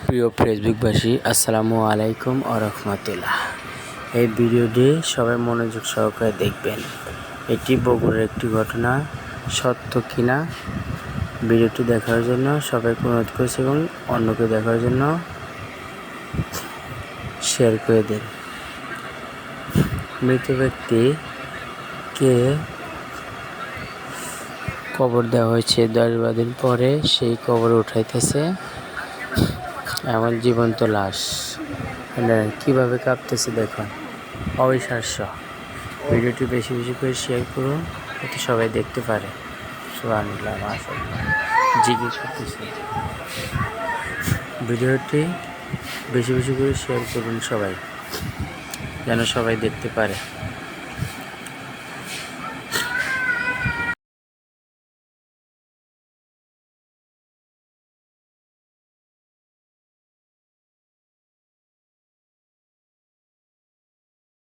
প্রিয় ফেসবুকবাসী, আসসালামু আলাইকুম ও রহমতুল্লাহ। এই ভিডিওটি সবাই মনোযোগ সহকারে দেখবেন। এটি বগুড়ার একটি ঘটনা, সত্য কিনা ভিডিওটি দেখার জন্য সবাইকে অনুরোধ করছি এবং অন্যকে দেখার জন্য শেয়ার করে দিন। মৃত ব্যক্তিকে কবর দেওয়া হয়েছে 10-12 দিন পরে, সেই কবর উঠাইতেছে এমন জীবন্ত লাশ। কিভাবে কাঁপতেছে দেখুন, অবিশ্বাস্য। ভিডিওটি বেশি বেশি করে শেয়ার করুন, যাতে সবাই দেখতে পারে। সুবহানাল্লাহ, মাশাআল্লাহ, জিজ্ঞেস করতেছে। ভিডিওটি বেশি বেশি করে শেয়ার করুন সবাই, যেন সবাই দেখতে পারে।